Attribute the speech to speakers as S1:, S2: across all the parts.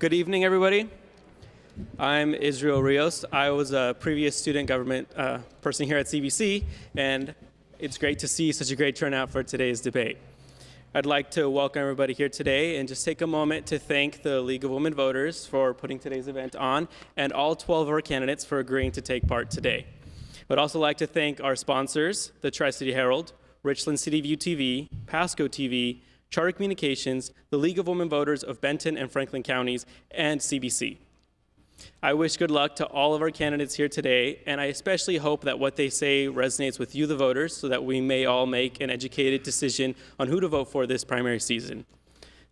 S1: Good evening, everybody. I'm Israel Rios. I was a previous student government person here at CBC, and it's great to see such a great turnout for today's debate. I'd like to welcome everybody here today and just take a moment to thank the League of Women Voters for putting today's event on and all 12 of our candidates for agreeing to take part today. I'd also like to thank our sponsors, the Tri-City Herald, Richland City View TV, Pasco TV, Charter Communications, the League of Women Voters of Benton and Franklin counties, and CBC. I wish good luck to all of our candidates here today, and I especially hope that what they say resonates with you, the voters, so that we may all make an educated decision on who to vote for this primary season.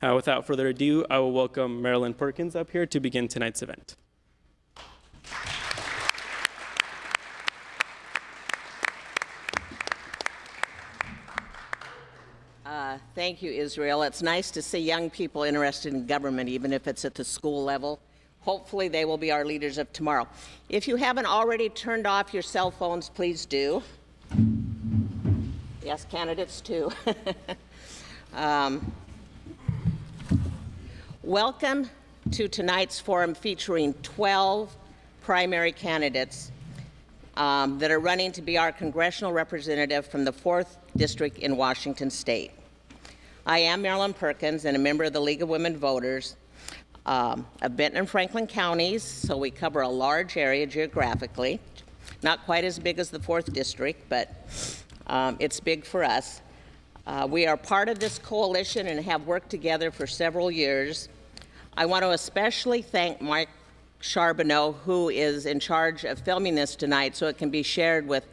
S1: Without further ado, I will welcome Marilyn Perkins up here to begin tonight's event.
S2: Thank you, Israel. It's nice to see young people interested in government, even if it's at the school level. Hopefully they will be our leaders of tomorrow. If you haven't already turned off your cell phones, please do. Yes, candidates too. Welcome to tonight's forum featuring 12 primary candidates that are running to be our congressional representative from the 4th District in Washington State. I am Marilyn Perkins and a member of the League of Women Voters of Benton and Franklin counties, so we cover a large area geographically. Not quite as big as the 4th District, but it's big for us. We are part of this coalition and have worked together for several years. I want to especially thank Mike Charbonneau, who is in charge of filming this tonight so it can be shared with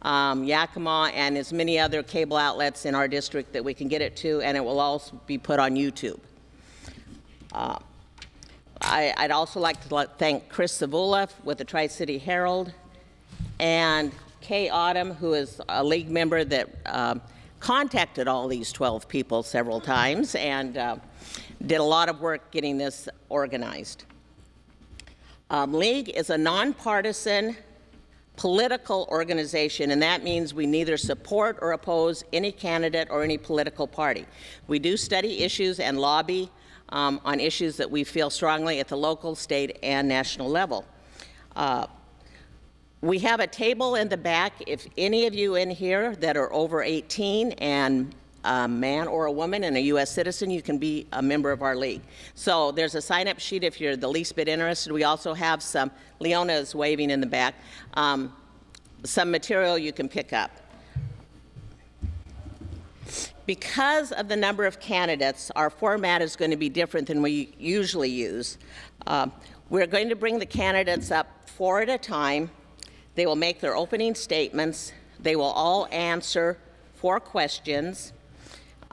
S2: Yakima and as many other cable outlets in our district that we can get it to, and it will also be put on YouTube. I'd also like to thank Chris Savula with the Tri-City Herald and Kay Autumn, who is a league member that contacted all these 12 people several times and did a lot of work getting this organized. League is a nonpartisan political organization, and that means we neither support or oppose any candidate or any political party. We do study issues and lobby on issues that we feel strongly at the local, state, and national level. We have a table in the back. If any of you in here that are over 18 and a man or a woman and a U.S. citizen, you can be a member of our league. So there's a sign-up sheet if you're the least bit interested. We also have some, Leona is waving in the back, some material you can pick up. Because of the number of candidates, our format is going to be different than we usually use. We're going to bring the candidates up 4 at a time. They will make their opening statements. They will all answer 4 questions.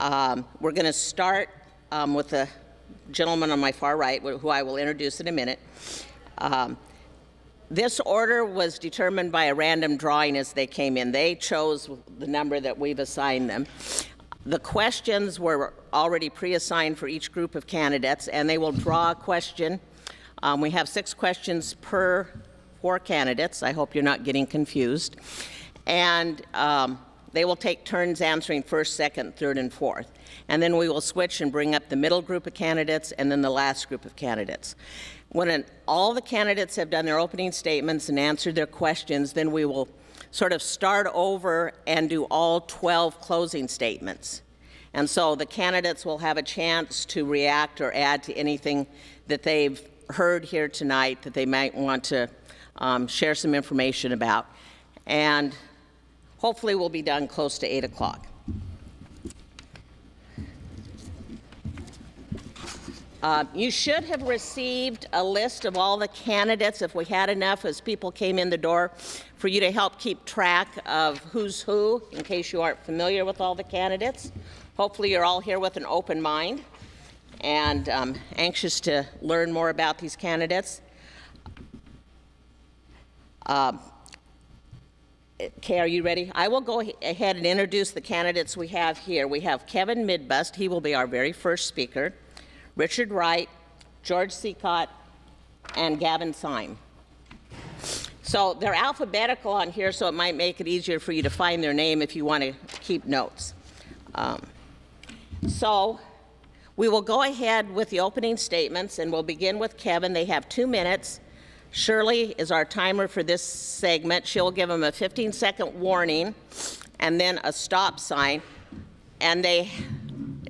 S2: We're going to start with the gentleman on my far right, who I will introduce in a minute. This order was determined by a random drawing as they came in. They chose the number that we've assigned them. The questions were already pre-assigned for each group of candidates, and they will draw a question. We have 6 questions per 4 candidates. I hope you're not getting confused. And they will take turns answering 1st, 2nd, 3rd, and 4th. And then we will switch and bring up the middle group of candidates and then the last group of candidates. When all the candidates have done their opening statements and answered their questions, then we will sort of start over and do all 12 closing statements. And so the candidates will have a chance to react or add to anything that they've heard here tonight that they might want to share some information about. And hopefully we'll be done close to 8 o'clock. You should have received a list of all the candidates, if we had enough as people came in the door, for you to help keep track of who's who, in case you aren't familiar with all the candidates. Hopefully you're all here with an open mind and anxious to learn more about these candidates. Kay, are you ready? I will go ahead and introduce the candidates we have here. We have Kevin Midbust. He will be our very first speaker. Richard Wright, George Cicotte, and Gavin Seim. So they're alphabetical on here, so it might make it easier for you to find their name if you want to keep notes. So We will go ahead with the opening statements, and we'll begin with Kevin. They have 2 minutes. Shirley is our timer for this segment. She'll give them a 15-second warning and then a stop sign. And they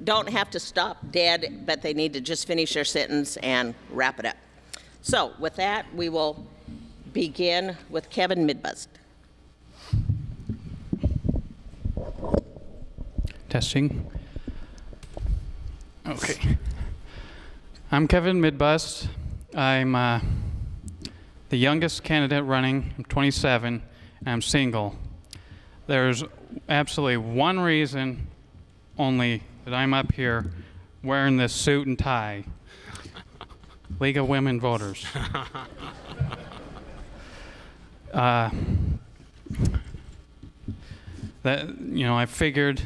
S2: don't have to stop dead, but they need to just finish their sentence and wrap it up. So with that, we will begin with Kevin Midbust.
S3: Testing. Okay. I'm Kevin Midbust. I'm the youngest candidate running. I'm 27, and I'm single. There's absolutely one reason only that I'm up here wearing this suit and tie. League of Women Voters. I figured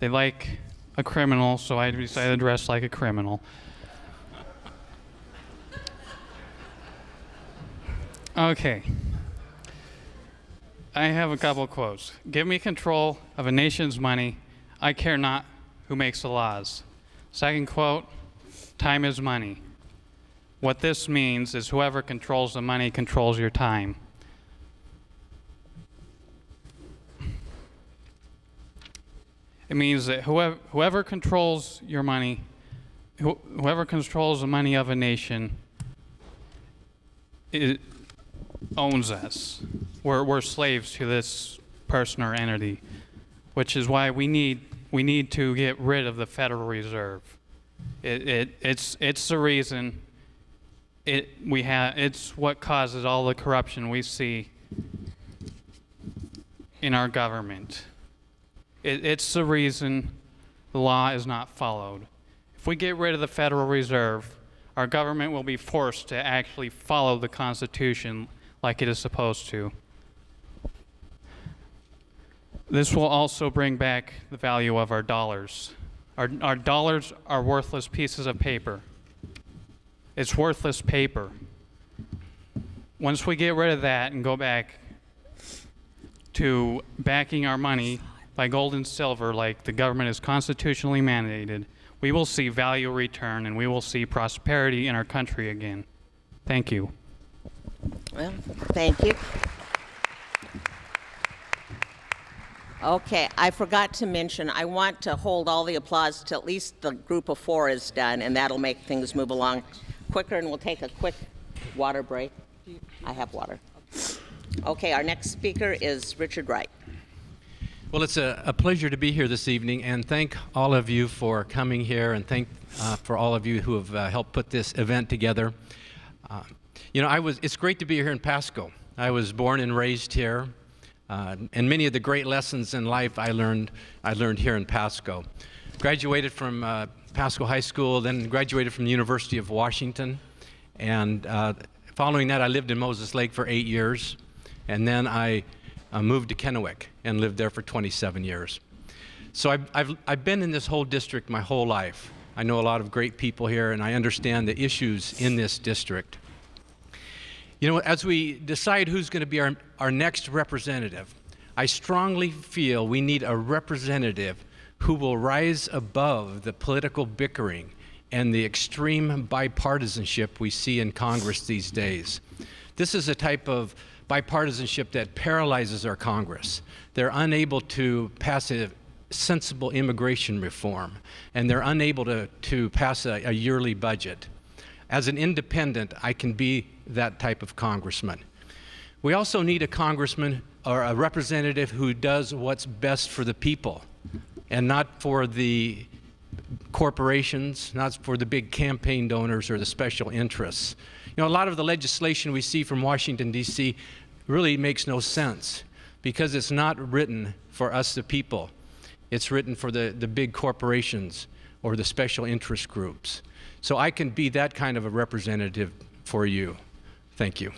S3: they like a criminal, so I decided to dress like a criminal. Okay. I have a couple quotes. Give me control of a nation's money. I care not who makes the laws. Second quote, time is money. What this means is whoever controls the money controls your time. It means that whoever controls your money, whoever controls the money of a nation, it owns us. We're slaves to this person or entity, which is why we need to get rid of the Federal Reserve. It's the reason it's what causes all the corruption we see in our government. It's the reason the law is not followed. If we get rid of the Federal Reserve, our government will be forced to actually follow the Constitution like it is supposed to. This will also bring back the value of our dollars. Our dollars are worthless pieces of paper. It's worthless paper. Once we get rid of that and go back to backing our money by gold and silver like the government is constitutionally mandated, we will see value return and we will see prosperity in our country again. Thank you.
S2: Well, thank you. Okay, I forgot to mention, I want to hold all the applause till at least the group of 4 is done, and that'll make things move along quicker, and we'll take a quick water break. I have water. Okay, our next speaker is Richard Wright.
S4: Well, it's a pleasure to be here this evening, and thank all of you for coming here, and thank for all of you who have helped put this event together. It's great to be here in Pasco. I was born and raised here, and many of the great lessons in life I learned here in Pasco. Graduated from Pasco High School, then graduated from the University of Washington, and following that I lived in Moses Lake for 8 years, and then I moved to Kennewick and lived there for 27 years. So I've been in this whole district my whole life. I know a lot of great people here, and I understand the issues in this district. You know, as we decide who's going to be our next representative, I strongly feel we need a representative who will rise above the political bickering and the extreme bipartisanship we see in Congress these days. This is a type of bipartisanship that paralyzes our Congress. They're unable to pass a sensible immigration reform, and they're unable to pass a yearly budget. As an independent, I can be that type of congressman. We also need a congressman or a representative who does what's best for the people and not for the corporations, not for the big campaign donors or the special interests. You know, a lot of the legislation we see from Washington, D.C. really makes no sense because it's not written for us, the people. It's written for the big corporations or the special interest groups. So I can be that kind of a representative for you. Thank you.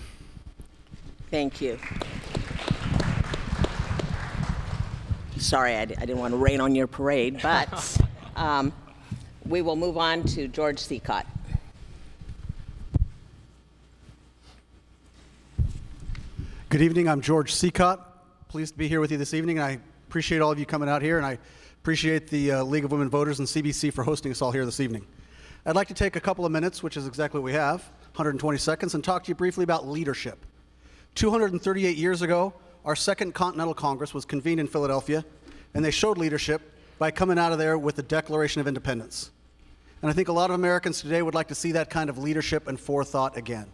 S2: Thank you. Sorry, I didn't want to rain on your parade, but we will move on to George Cicotte.
S5: Good evening, I'm George Cicotte. Pleased to be here with you this evening, and I appreciate all of you coming out here, and I Appreciate the League of Women Voters and CBC for hosting us all here this evening. I'd like to take a couple of minutes, which is exactly what we have, 120 seconds, and talk to you briefly about leadership. 238 years ago, our Second Continental Congress was convened in Philadelphia, and they showed leadership by coming out of there with the Declaration of Independence. And I think a lot of Americans today would like to see that kind of leadership and forethought again.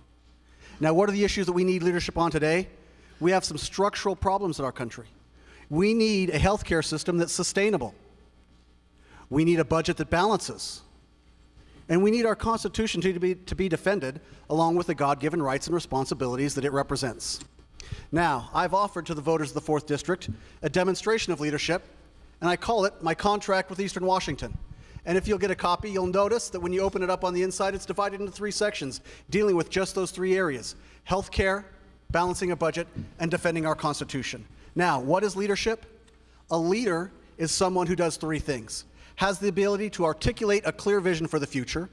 S5: Now, what are the issues that we need leadership on today? We have some structural problems in our country. We need a healthcare system that's sustainable. We need a budget that balances. And we need our Constitution to be defended along with the God-given rights and responsibilities that it represents. Now, I've offered to the voters of the 4th District a demonstration of leadership, and I call it my contract with Eastern Washington. And if you'll get a copy, you'll notice that when you open it up on the inside, it's divided into 3 sections, dealing with just those 3 areas: healthcare, balancing a budget, and defending our Constitution. Now, what is leadership? A leader is someone who does 3 things: has the ability to articulate a clear vision for the future,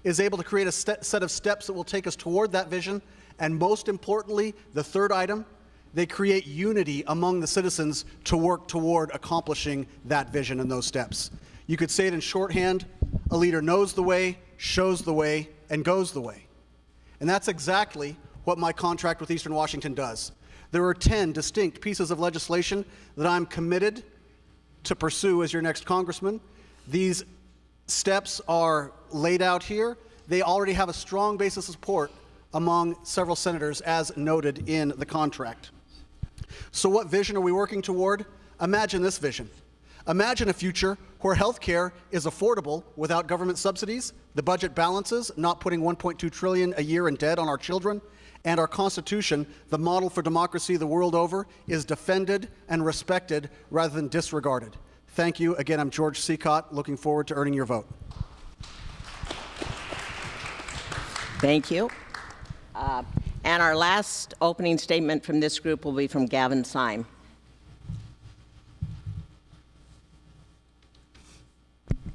S5: is able to create a set of steps that will take us toward that vision, and most importantly, the 3rd item, they create unity among the citizens to work toward accomplishing that vision and those steps. You could say it in shorthand: a leader knows the way, shows the way, and goes the way. And that's exactly what my contract with Eastern Washington does. There are 10 distinct pieces of legislation that I'm committed to pursue as your next congressman. These steps are laid out here. They already have a strong basis of support among several senators, as noted in the contract. So what vision are we working toward? Imagine this vision. Imagine a future where health care is affordable without government subsidies, the budget balances, not putting $1.2 trillion a year in debt on our children, and our Constitution, the model for democracy the world over, is defended and respected rather than disregarded. Thank you. Again, I'm George Cicotte, looking forward to earning your vote.
S2: Thank you. And our last opening statement from this group will be from Gavin Seim.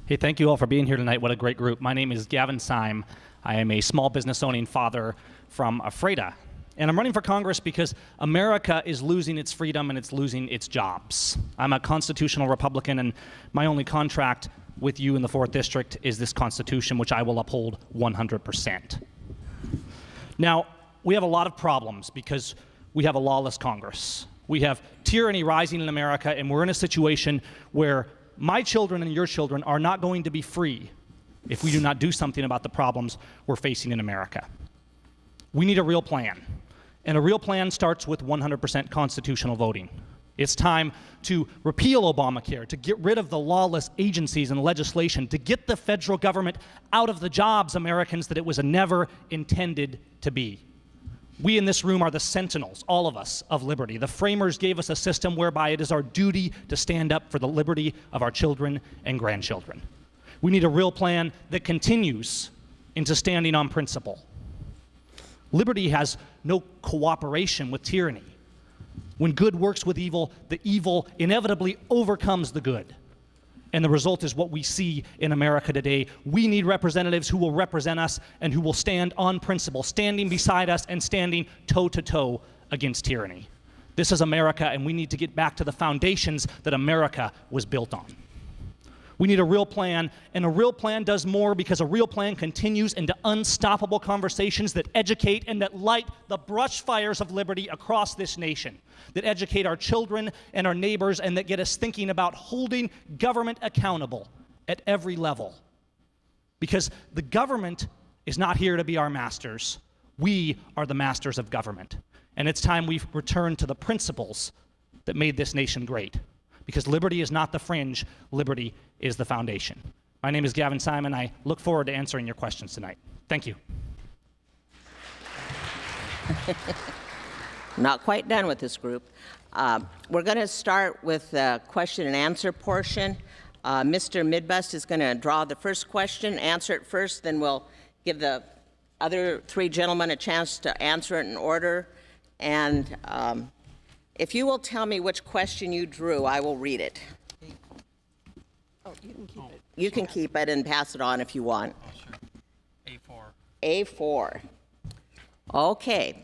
S6: Hey, thank you all for being here tonight. What a great group. My name is Gavin Seim. I am a small business owning father from Ephrata. And I'm running for Congress because America is losing its freedom and it's losing its jobs. I'm a constitutional Republican, and my only contract with you in the 4th District is this Constitution, which I will uphold 100%. Now, we have a lot of problems because we have a lawless Congress. We have tyranny rising in America, and we're in a situation where my children and your children are not going to be free if we do not do something about the problems we're facing in America. We need a real plan, and a real plan starts with 100% constitutional voting. It's time to repeal Obamacare, to get rid of the lawless agencies and legislation, to get the federal government out of the jobs, Americans, that it was never intended to be. We in this room are the sentinels, all of us, of liberty. The framers gave us a system whereby it is our duty to stand up for the liberty of our children and grandchildren. We need a real plan that continues into standing on principle. Liberty has no cooperation with tyranny. When good works with evil, the evil inevitably overcomes the good. And the result is what we see in America today. We need representatives who will represent us and who will stand on principle, standing beside us and standing toe-to-toe against tyranny. This is America, and we need to get back to the foundations that America was built on. We need a real plan, and a real plan does more because a real plan continues into unstoppable conversations that educate and that light the brush fires of liberty across this nation, that educate our children and our neighbors, and that get us thinking about holding government accountable at every level. Because the government is not here to be our masters. We are the masters of government. And it's time we return to the principles that made this nation great. Because liberty is not the fringe, liberty is the foundation. My name is Gavin Seim, and I look forward to answering your questions tonight. Thank you.
S2: Not quite done with this group. We're going to start with the question and answer portion. Mr. Midbust is going to draw the first question, answer it first, then we'll give the other 3 gentlemen a chance to answer it in order. And if you will tell me which question you drew, I will read it. Oh, you can keep it. You can keep it and pass it on if you want.
S3: Oh, sure.
S2: A4. Okay.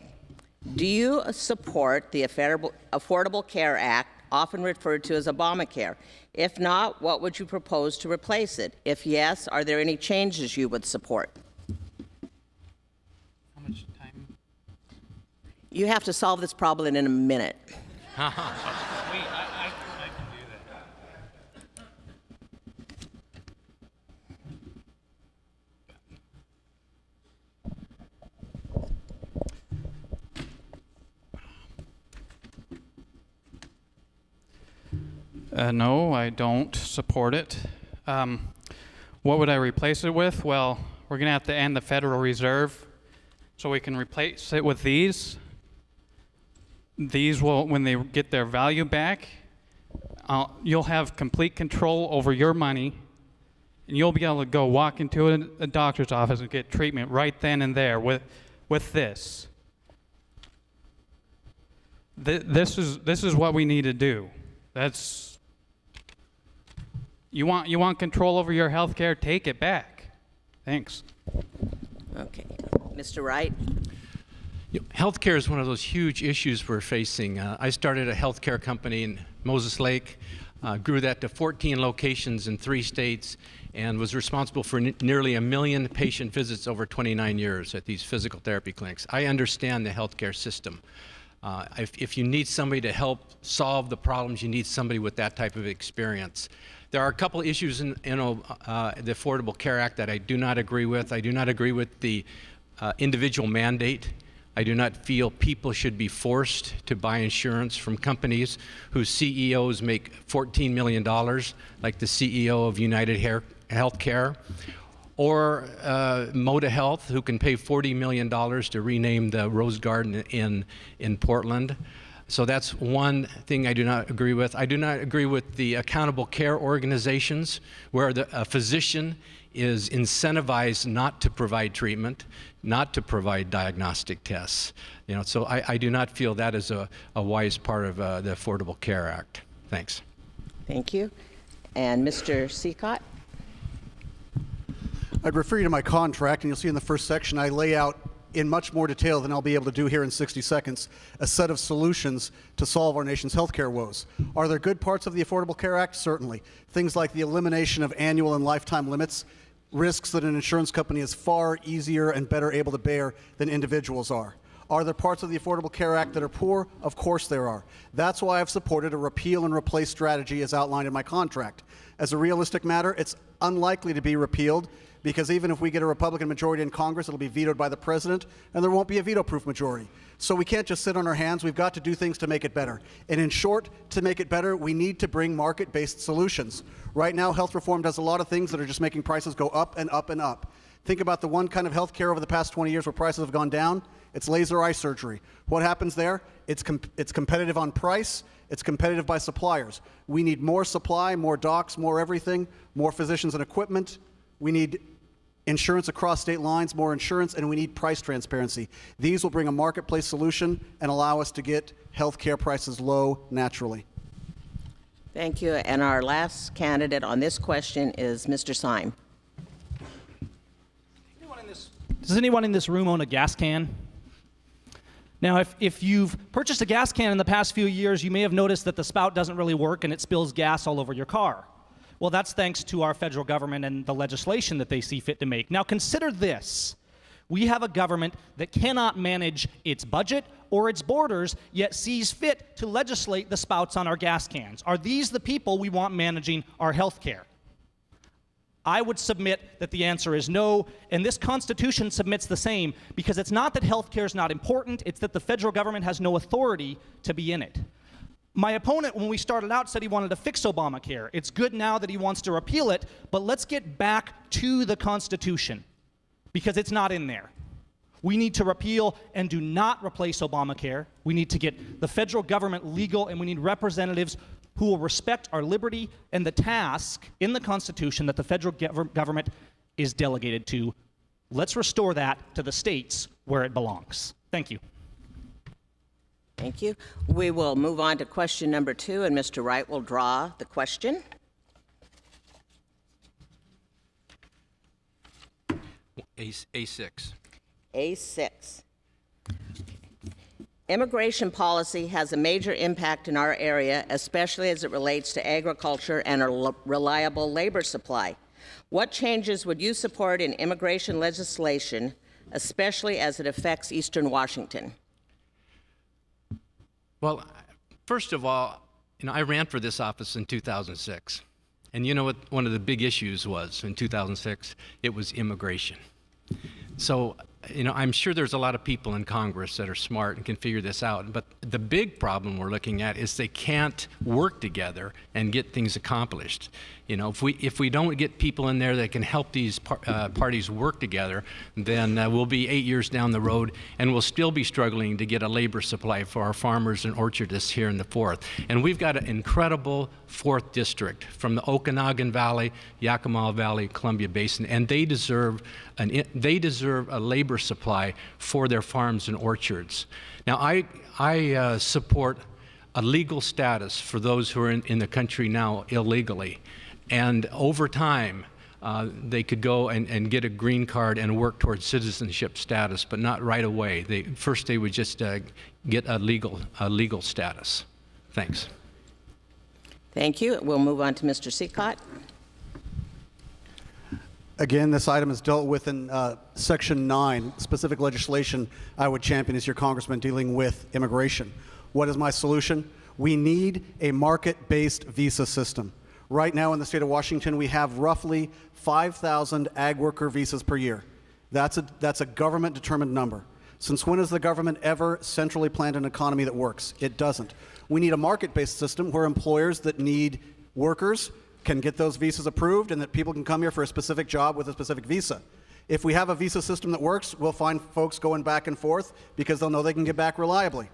S2: Do you support the Affordable Care Act often referred to as Obamacare? If not, what would you propose to replace it? If yes, are there any changes you would support?
S3: How much time?
S2: You have to solve this problem in a minute.
S3: Wait, I can do that. No, I don't support it. What would I replace it with? Well, we're going to have to end the Federal Reserve, so we can replace it with these. These will, when they get their value back, you'll have complete control over your money, and you'll be able to go walk into a doctor's office and get treatment right then and there with this. This is what we need to do. You want control over your health care? Take it back. Thanks.
S2: Okay. Mr. Wright?
S4: Healthcare is one of those huge issues we're facing. I started a healthcare company in Moses Lake, grew that to 14 locations in 3 states, and was responsible for nearly 1 million patient visits over 29 years at these physical therapy clinics. I understand the healthcare system. If you need somebody to help solve the problems, you need somebody with that type of experience. There are a couple of issues in the Affordable Care Act that I do not agree with. I do not agree with the individual mandate. I do not feel people should be forced to buy insurance from companies whose CEOs make $14 million, like the CEO of United Healthcare, or Moda Health, who can pay $40 million to rename the Rose Garden in Portland. So that's one thing I do not agree with. I do not agree with the accountable care organizations, where a physician is incentivized not to provide treatment, not to provide diagnostic tests. So I do not feel that is a wise part of the Affordable Care Act. Thanks.
S2: Thank you. And Mr. Cicotte?
S5: I'd refer you to my contract, and you'll see in the first section I lay out in much more detail than I'll be able to do here in 60 seconds, a set of solutions to solve our nation's healthcare woes. Are there good parts of the Affordable Care Act? Certainly. Things like the elimination of annual and lifetime limits, risks that an insurance company is far easier and better able to bear than individuals are. Are there parts of the Affordable Care Act that are poor? Of course there are. That's why I've supported a repeal and replace strategy as outlined in my contract. As a realistic matter, it's unlikely to be repealed, because even if we get a Republican majority in Congress, it'll be vetoed by the president, and there won't be a veto-proof majority. So we can't just sit on our hands. We've got to do things to make it better. And in short, to make it better, we need to bring market-based solutions. Right now, health reform does a lot of things that are just making prices go up and up and up. Think about the one kind of health care over the past 20 years where prices have gone down. It's laser eye surgery. What happens there? It's competitive on price. It's competitive by suppliers. We need more supply, more docs, more everything, more physicians and equipment. We need insurance across state lines, more insurance, and we need price transparency. These will bring a marketplace solution and allow us to get health care prices low naturally.
S2: Thank you. And our last candidate on this question is Mr. Seim.
S6: Does anyone in this room own a gas can? Now, if you've purchased a gas can in the past few years, you may have noticed that the spout doesn't really work and it spills gas all over your car. Well, that's thanks to our federal government and the legislation that they see fit to make. Now, consider this. We have a government that cannot manage its budget or its borders, yet sees fit to legislate the spouts on our gas cans. Are these the people we want managing our health care? I would submit that the answer is no, and this Constitution submits the same, because it's not that health care is not important, it's that the federal government has no authority to be in it. My opponent, when we started out, said he wanted to fix Obamacare. It's good now that he wants to repeal it, but let's get back to the Constitution, because it's not in there. We need to repeal and do not replace Obamacare. We need to get the federal government legal, and we need representatives who will respect our liberty and the task in the Constitution that the federal government is delegated to. Let's restore that to the states where it belongs. Thank you.
S2: Thank you. We will move on to question number 2, and Mr. Wright will draw the question.
S4: A6.
S2: A6. Immigration policy has a major impact in our area, especially as it relates to agriculture and a reliable labor supply. What changes would you support in immigration legislation, especially as it affects Eastern Washington?
S4: Well, first of all, I ran for this office in 2006. And you know what one of the big issues was in 2006? It was immigration. So, I'm sure there's a lot of people in Congress that are smart and can figure this out. But the big problem we're looking at is they can't work together and get things accomplished. If we don't get people in there that can help these parties work together, then we'll be 8 years down the road and we'll still be struggling to get a labor supply for our farmers and orchardists here in the 4th. And we've got an incredible 4th district from the Okanagan Valley, Yakima Valley, Columbia Basin, and they deserve a labor supply for their farms and orchards. Now, I support a legal status for those who are in the country now illegally. And over time, they could go and get a green card and work towards citizenship status, but not right away. First they would just get a legal status. Thanks.
S2: Thank you. We'll move on to Mr. Cicotte.
S5: Again, this item is dealt with in Section 9. Specific legislation I would champion as your congressman dealing with immigration. What is my solution? We need a market-based visa system. Right now in the state of Washington, we have roughly 5,000 ag worker visas per year. That's a government-determined number. Since when has the government ever centrally planned an economy that works? It doesn't. We need a market-based system where employers that need workers can get those visas approved and that people can come here for a specific job with a specific visa. If we have a visa system that works, we'll find folks going back and forth because they'll know they can get back reliably.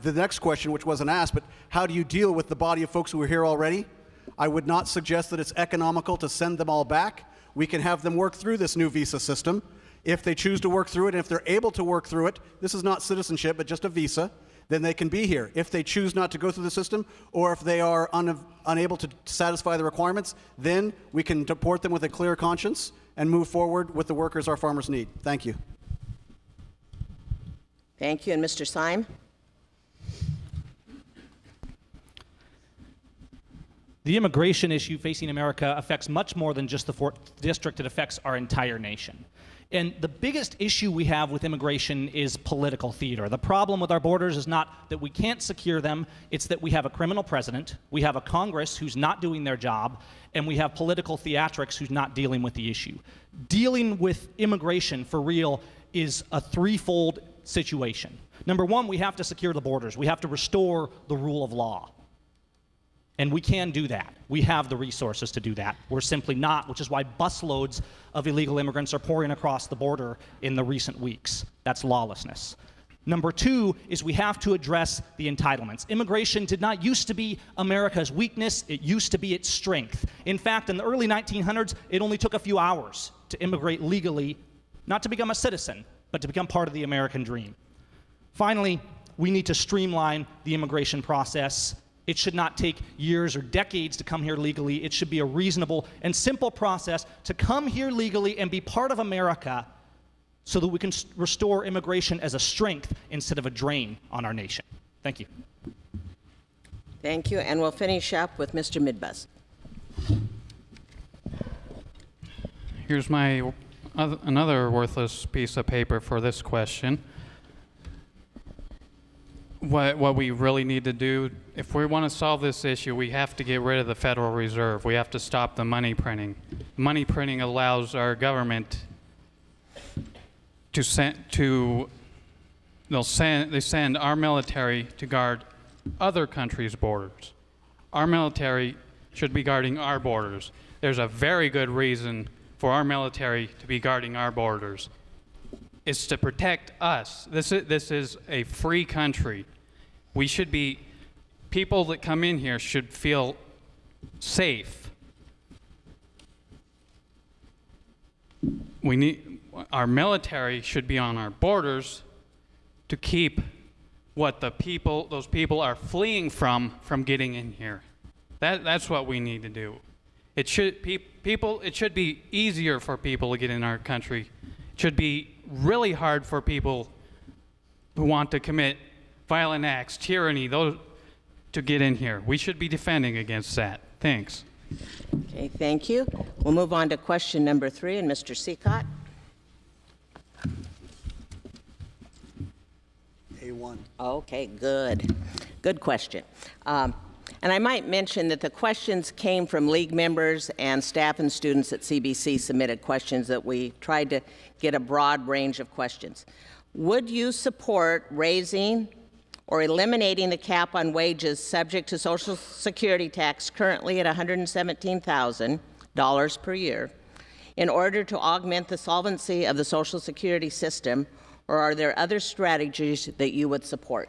S5: The next question, which wasn't asked, but how do you deal with the body of folks who are here already? I would not suggest that it's economical to send them all back. We can have them work through this new visa system. If they choose to work through it, and if they're able to work through it, this is not citizenship, but just a visa, then they can be here. If they choose not to go through the system, or if they are unable to satisfy the requirements, then we can deport them with a clear conscience and move forward with the workers our farmers need. Thank you.
S2: Thank you. And Mr. Seim?
S6: The immigration issue facing America affects much more than just the 4th district. It affects our entire nation. And the biggest issue we have with immigration is political theater. The problem with our borders is not that we can't secure them, it's that we have a criminal president, we have a Congress who's not doing their job, and we have political theatrics who's not dealing with the issue. Dealing with immigration for real is a threefold situation. Number one, we have to secure the borders. We have to restore the rule of law. And we can do that. We have the resources to do that. We're simply not, which is why busloads of illegal immigrants are pouring across the border in the recent weeks. That's lawlessness. Number two is we have to address the entitlements. Immigration did not used to be America's weakness. It used to be its strength. In fact, in the early 1900s, it only took a few hours to immigrate legally, not to become a citizen, but to become part of the American dream. Finally, we need to streamline the immigration process. It should not take years or decades to come here legally. It should be a reasonable and simple process to come here legally and be part of America so that we can restore immigration as a strength instead of a drain on our nation. Thank you.
S2: Thank you. And we'll finish up with Mr. Midbust.
S3: Here's my another worthless piece of paper for this question. What we really need to do, if we want to solve this issue, we have to get rid of the Federal Reserve. We have to stop the money printing. Money printing allows our government to they send our military to guard other countries' borders. Our military should be guarding our borders. There's a very good reason for our military to be guarding our borders. It's to protect us. This is a free country. We should be, people that come in here should feel safe. Our military should be on our borders to keep what those people are fleeing from getting in here. That's what we need to do. It should be easier for people to get in our country. It should be really hard for people who want to commit violent acts, tyranny, those to get in here. We should be defending against that. Thanks.
S2: Okay, thank you. We'll move on to question number 3, and Mr. Cicotte.
S5: A1.
S2: Okay, good. Good question. And I might mention that the questions came from league members and staff and students at CBC submitted questions that we tried to get a broad range of questions. Would you support raising or eliminating the cap on wages subject to Social Security tax currently at $117,000 per year in order to augment the solvency of the Social Security system, or are there other strategies that you would support?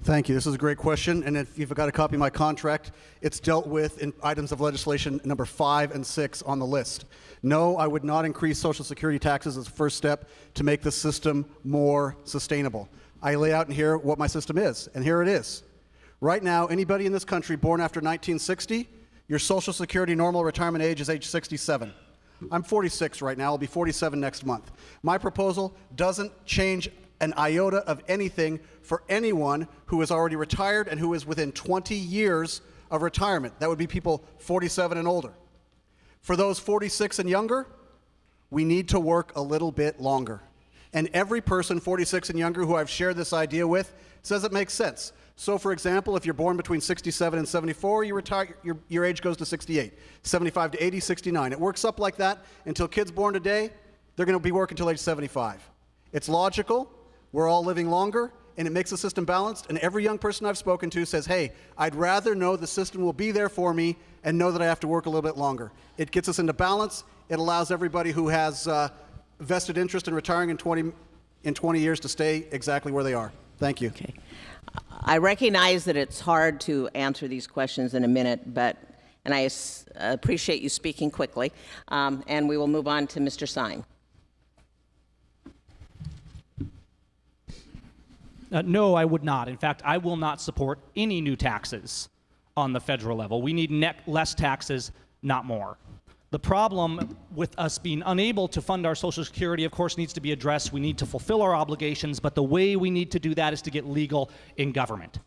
S5: Thank you. This is a great question, and if you've got a copy of my contract, it's dealt with in items of legislation number 5 and 6 on the list. No, I would not increase Social Security taxes as a first step to make the system more sustainable. I lay out in here what my system is, and here it is. Right now, anybody in this country born after 1960, your Social Security normal retirement age is age 67. I'm 46 right now. I'll be 47 next month. My proposal doesn't change an iota of anything for anyone who is already retired and who is within 20 years of retirement. That would be people 47 and older. For those 46 and younger, we need to work a little bit longer. And every person 46 and younger who I've shared this idea with says it makes sense. So for example, if you're born between 67 and 74, you retire, your age goes to 68. 75 to 80, 69. It works up like that until kids born today, they're going to be working until age 75. It's logical. We're all living longer, and it makes the system balanced. And every young person I've spoken to says, hey, I'd rather know the system will be there for me and know that I have to work a little bit longer. It gets us into balance. It allows everybody who has vested interest in retiring in 20 years to stay exactly where they are. Thank you.
S2: Okay. I recognize that it's hard to answer these questions in a minute, and I appreciate you speaking quickly. And we will move on to Mr. Seim.
S6: No, I would not. In fact, I will not support any new taxes on the federal level. We need less taxes, not more. The problem with us being unable to fund our Social Security, of course, needs to be addressed. We need to fulfill our obligations, but the way we need to do that is to get legal in government.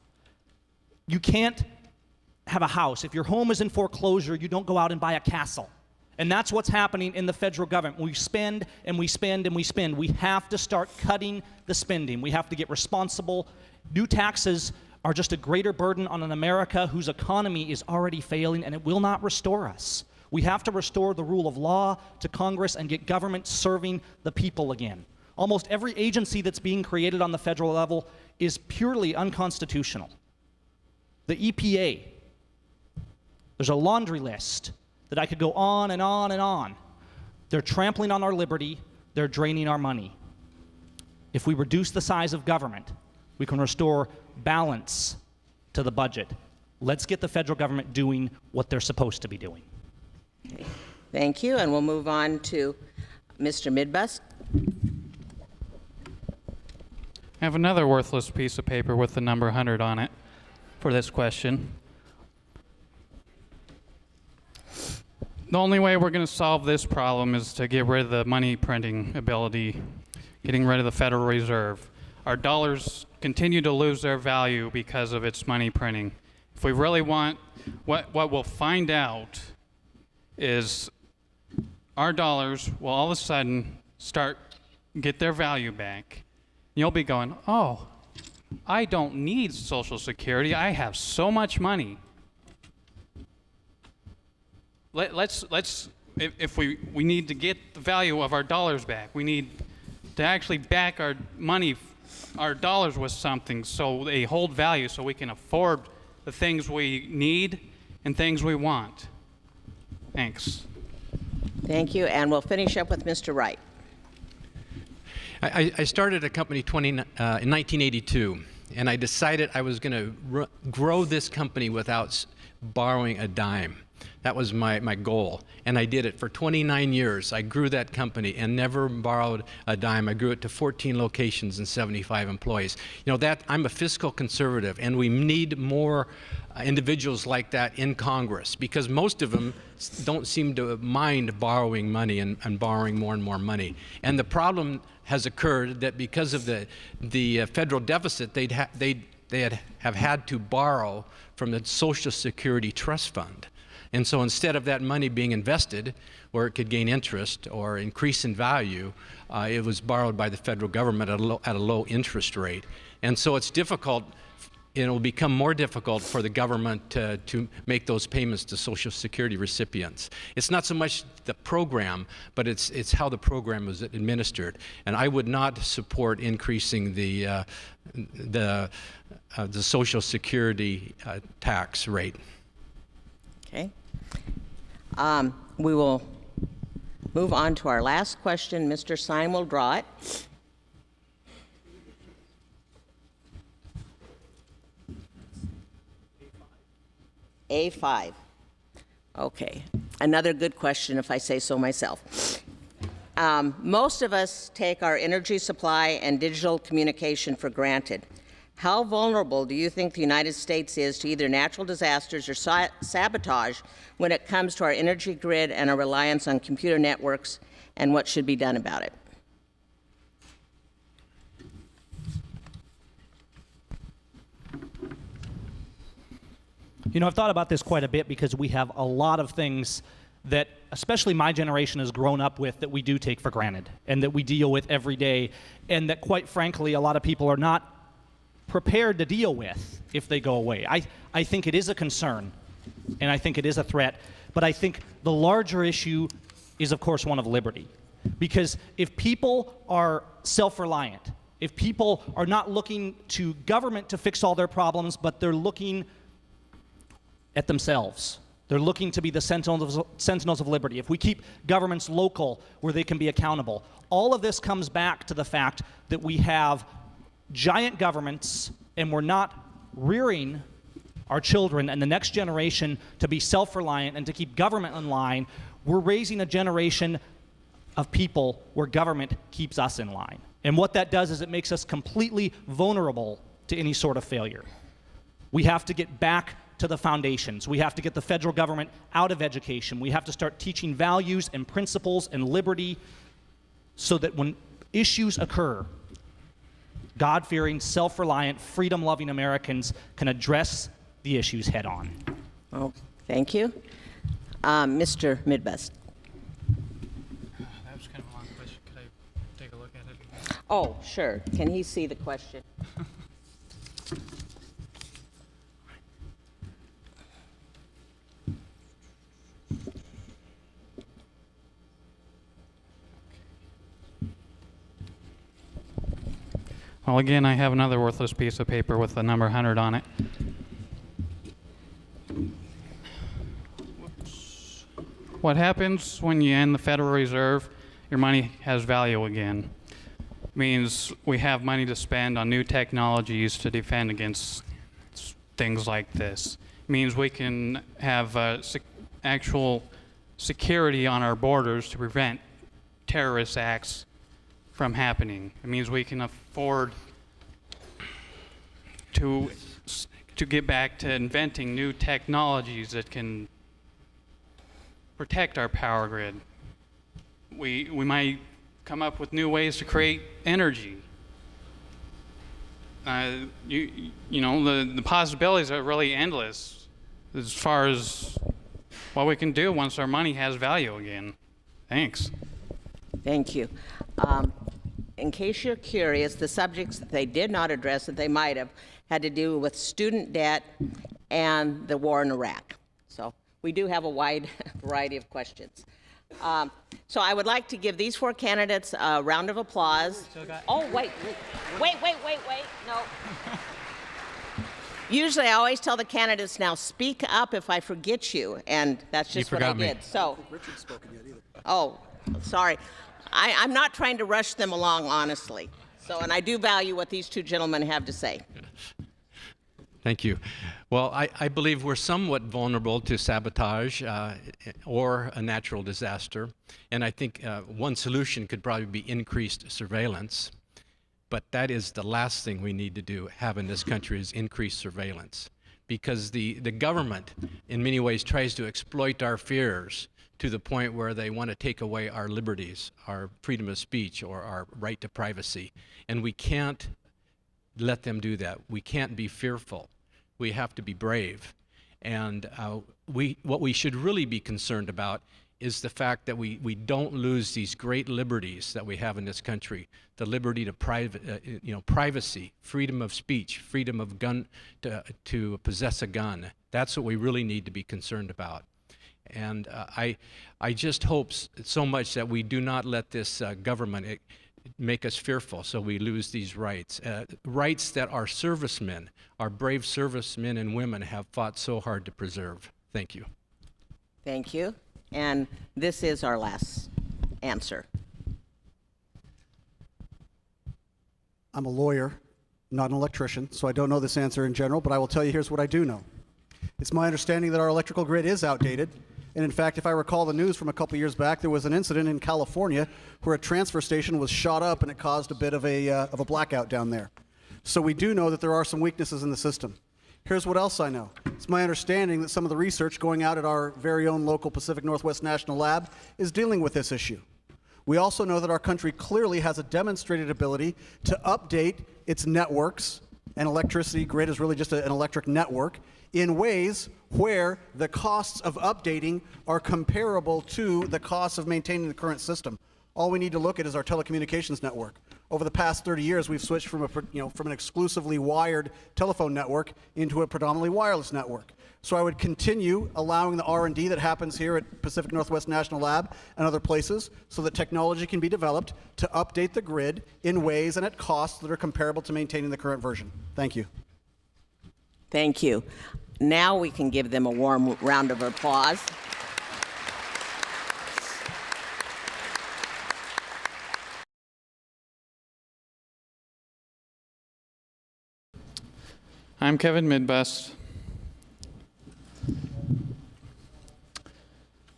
S6: You can't have a house. If your home is in foreclosure, you don't go out and buy a castle. And that's what's happening in the federal government. We spend and we spend and we spend. We have to start cutting the spending. We have to get responsible. New taxes are just a greater burden on an America whose economy is already failing, and it will not restore us. We have to restore the rule of law to Congress and get government serving the people again. Almost every agency that's being created on the federal level is purely unconstitutional. The EPA, there's a laundry list that I could go on and on and on. They're trampling on our liberty. They're draining our money. If we reduce the size of government, we can restore balance to the budget. Let's get the federal government doing what they're supposed to be doing.
S2: Okay. Thank you, and we'll move on to Mr. Midbust.
S3: I have another worthless piece of paper with the number 100 on it for this question. The only way we're going to solve this problem is to get rid of the money printing ability, getting rid of the Federal Reserve. Our dollars continue to lose their value because of its money printing. If we really want, what we'll find out is our dollars will all of a sudden get their value back. You'll be going, oh, I don't need Social Security. I have so much money. If we need to get the value of our dollars back, we need to actually back our money, our dollars with something so they hold value so we can afford the things we need and things we want. Thanks.
S2: Thank you, and we'll finish up with Mr. Wright.
S4: I started a company in 1982, and I decided I was going to grow this company without borrowing a dime. That was my goal, and I did it for 29 years. I grew that company and never borrowed a dime. I grew it to 14 locations and 75 employees. You know, that I'm a fiscal conservative, and we need more individuals like that in Congress, because most of them don't seem to mind borrowing money and borrowing more and more money. And the problem has occurred that because of the federal deficit, they have had to borrow from the Social Security Trust Fund. And so instead of that money being invested where it could gain interest or increase in value, it was borrowed by the federal government at a low interest rate. And so it's difficult, it will become more difficult for the government to make those payments to Social Security recipients. It's not so much the program, but it's how the program is administered. And I would not support increasing the Social Security tax rate.
S2: Okay. We will move on to our last question. Mr. Seim will draw it. A5. Okay. Another good question, if I say so myself. Most of us take our energy supply and digital communication for granted. How vulnerable do you think the United States is to either natural disasters or sabotage when it comes to our energy grid and our reliance on computer networks, and what should be done about it?
S6: You know, I've thought about this quite a bit because we have a lot of things that especially my generation has grown up with that we do take for granted and that we deal with every day, and that quite frankly a lot of people are not prepared to deal with if they go away. I think it is a concern, and I think it is a threat, but I think the larger issue is, of course, one of liberty. Because if people are self-reliant, if people are not looking to government to fix all their problems, but they're looking at themselves, they're looking to be the sentinels of liberty. If we keep governments local where they can be accountable, all of this comes back to the fact that we have giant governments, and we're not rearing our children and the next generation to be self-reliant and to keep government in line. We're raising a generation of people where government keeps us in line. And what that does is it makes us completely vulnerable to any sort of failure. We have to get back to the foundations. We have to get the federal government out of education. We have to start teaching values and principles and liberty so that when issues occur, God-fearing, self-reliant, freedom-loving Americans can address the issues head-on.
S2: Oh, thank you. Mr. Midbust.
S3: That was kind of a long question. Could I take a look at it again?
S2: Oh, sure. Can he see the question?
S3: Well, again, I have another worthless piece of paper with the number 100 on it. What happens when you end the Federal Reserve? Your money has value again. It means we have money to spend on new technologies to defend against things like this. It means we can have actual security on our borders to prevent terrorist acts from happening. It means we can afford to get back to inventing new technologies that can protect our power grid. We might come up with new ways to create energy. You know, the possibilities are really endless as far as what we can do once our money has value again. Thanks.
S2: Thank you. In case you're curious, the subjects that they did not address that they might have had to do with student debt and the war in Iraq. So we do have a wide variety of questions. So I would like to give these four candidates a round of applause. Oh, wait. No. Usually I always tell the candidates, now speak up if I forget you, and that's just what I did. So,
S5: Richard's spoken yet either.
S2: oh, sorry. I'm not trying to rush them along, honestly. So, and I do value what these two gentlemen have to say.
S4: Thank you. Well, I believe we're somewhat vulnerable to sabotage or a natural disaster. And I think one solution could probably be increased surveillance. But that is the last thing we need to have in this country is increased surveillance. Because the government, in many ways, tries to exploit our fears to the point where they want to take away our liberties, our freedom of speech, or our right to privacy. And we can't let them do that. We can't be fearful. We have to be brave. And what we should really be concerned about is the fact that we don't lose these great liberties that we have in this country. The liberty to privacy, freedom of speech, freedom of to possess a gun. That's what we really need to be concerned about. And I just hope so much that we do not let this government make us fearful so we lose these rights. Rights that our servicemen, our brave servicemen and women have fought so hard to preserve. Thank you.
S2: Thank you. And this is our last answer.
S5: I'm a lawyer, not an electrician, so I don't know this answer in general, but I will tell you here's what I do know. It's my understanding that our electrical grid is outdated. And in fact, if I recall the news from a couple years back, there was an incident in California where a transfer station was shot up and it caused a bit of a blackout down there. So we do know that there are some weaknesses in the system. Here's what else I know. It's my understanding that some of the research going out at our very own local Pacific Northwest National Lab is dealing with this issue. We also know that our country clearly has a demonstrated ability to update its networks, and electricity grid is really just an electric network, in ways where the costs of updating are comparable to the costs of maintaining the current system. All we need to look at is our telecommunications network. Over the past 30 years, we've switched from an exclusively wired telephone network into a predominantly wireless network. So I would continue allowing the R&D that happens here at Pacific Northwest National Lab and other places so that technology can be developed to update the grid in ways and at costs that are comparable to maintaining the current version. Thank you.
S2: Thank you. Now we can give them a warm round of applause.
S3: I'm Kevin Midbust,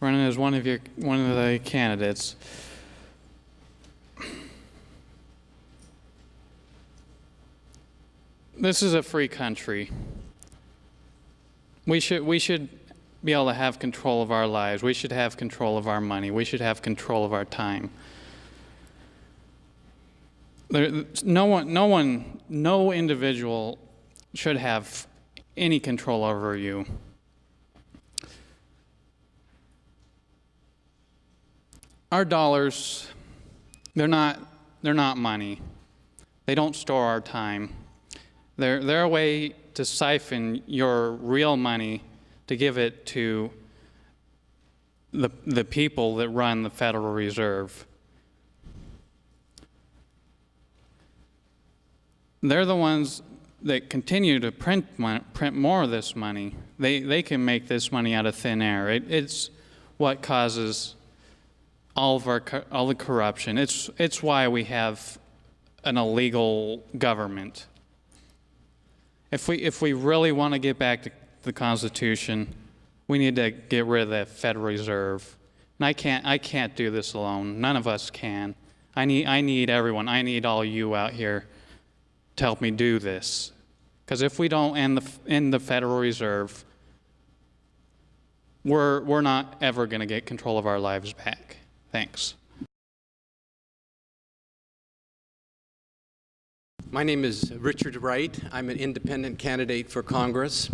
S3: running as one of the candidates. This is a free country. We should be able to have control of our lives. We should have control of our money. We should have control of our time. No individual should have any control over you. Our dollars, they're not money. They don't store our time. They're a way to siphon your real money to give it to the people that run the Federal Reserve. They're the ones that continue to print more of this money. They can make this money out of thin air. It's what causes all the corruption. It's why we have an illegal government. If we really want to get back to the Constitution, we need to get rid of the Federal Reserve. And I can't do this alone. None of us can. I need everyone. I need all you out here to help me do this. Because if we don't end the Federal Reserve, we're not ever going to get control of our lives back. Thanks.
S4: My name is Richard Wright. I'm an independent candidate for Congress.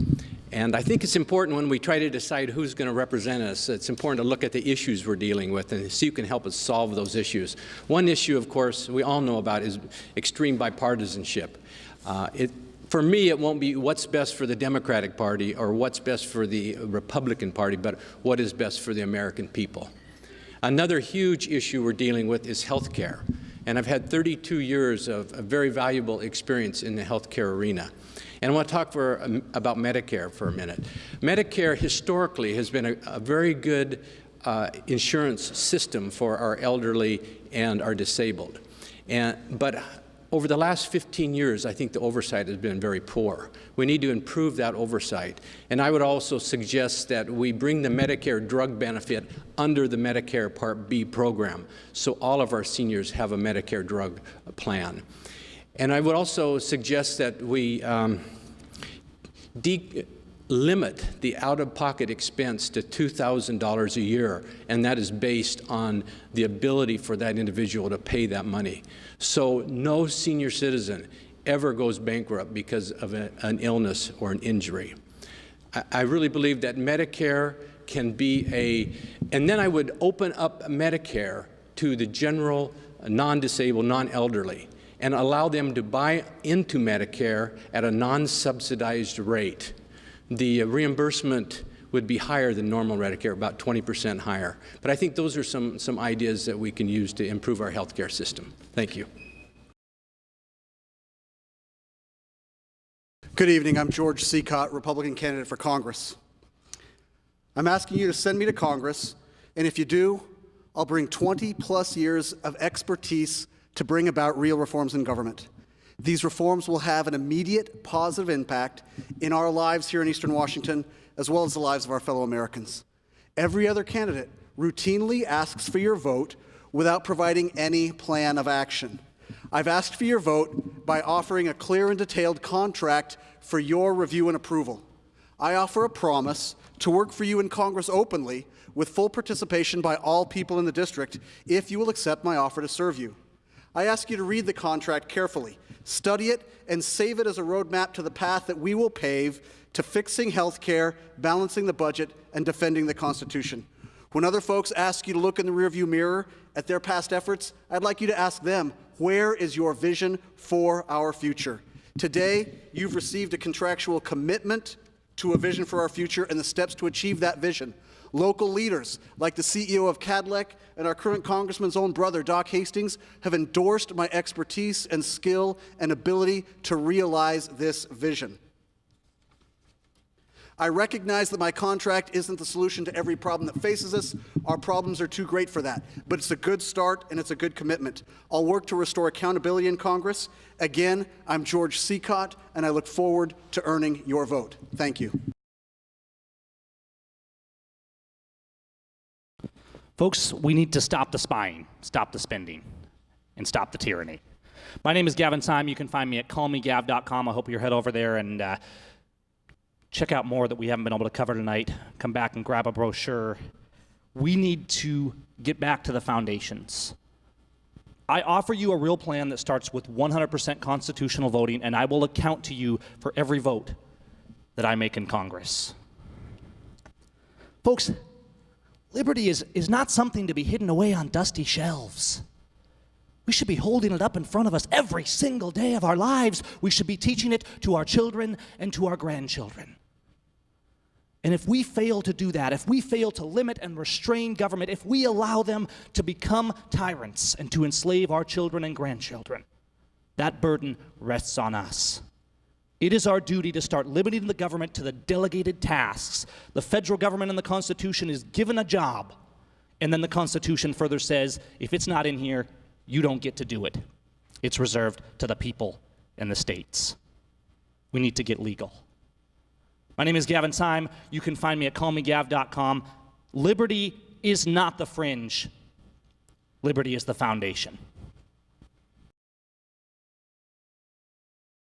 S4: And I think it's important when we try to decide who's going to represent us, it's important to look at the issues we're dealing with and see who can help us solve those issues. One issue, of course, we all know about is extreme bipartisanship. For me, it won't be what's best for the Democratic Party or what's best for the Republican Party, but what is best for the American people. Another huge issue we're dealing with is health care. And I've had 32 years of a very valuable experience in the healthcare arena. And I want to talk about Medicare for a minute. Medicare historically has been a very good insurance system for our elderly and our disabled. But Over the last 15 years, I think the oversight has been very poor. We need to improve that oversight. And I would also suggest that we bring the Medicare drug benefit under the Medicare Part B program, so all of our seniors have a Medicare drug plan. And I would also suggest that we limit the out-of-pocket expense to $2,000 a year, and that is based on the ability for that individual to pay that money. So no senior citizen ever goes bankrupt because of an illness or an injury. I really believe that Medicare can be and then I would open up Medicare to the general, non-disabled, non-elderly, and allow them to buy into Medicare at a non-subsidized rate. The reimbursement would be higher than normal Medicare, about 20% higher. But I think those are some ideas that we can use to improve our healthcare system. Thank you.
S5: Good evening. I'm George Cicotte, Republican candidate for Congress. I'm asking you to send me to Congress, and if you do, I'll bring 20+ years of expertise to bring about real reforms in government. These reforms will have an immediate positive impact in our lives here in Eastern Washington, as well as the lives of our fellow Americans. Every other candidate routinely asks for your vote without providing any plan of action. I've asked for your vote by offering a clear and detailed contract for your review and approval. I offer a promise to work for you in Congress openly with full participation by all people in the district if you will accept my offer to serve you. I ask you to read the contract carefully, study it, and save it as a roadmap to the path that we will pave to fixing health care, balancing the budget, and defending the Constitution. When other folks ask you to look in the rearview mirror at their past efforts, I'd like you to ask them, where is your vision for our future? Today, you've received a contractual commitment to a vision for our future and the steps to achieve that vision. Local leaders, like the CEO of Cadillac and our current congressman's own brother, Doc Hastings, have endorsed my expertise and skill and ability to realize this vision. I recognize that my contract isn't the solution to every problem that faces us. Our problems are too great for that. But it's a good start and it's a good commitment. I'll work to restore accountability in Congress. Again, I'm George Cicotte, and I look forward to earning your vote. Thank you.
S6: Folks, we need to stop the spying, stop the spending, and stop the tyranny. My name is Gavin Seim. You can find me at callmegav.com. I hope you'll head over there and check out more that we haven't been able to cover tonight. Come back and grab a brochure. We need to get back to the foundations. I offer you a real plan that starts with 100% constitutional voting, and I will account to you for every vote that I make in Congress. Folks, liberty is not something to be hidden away on dusty shelves. We should be holding it up in front of us every single day of our lives. We should be teaching it to our children and to our grandchildren. And if we fail to do that, if we fail to limit and restrain government, if we allow them to become tyrants and to enslave our children and grandchildren, that burden rests on us. It is our duty to start limiting the government to the delegated tasks. The federal government in the Constitution is given a job, and then the Constitution further says, if it's not in here, you don't get to do it. It's reserved to the people and the states. We need to get legal. My name is Gavin Seim. You can find me at callmegav.com. Liberty is not the fringe. Liberty is the foundation.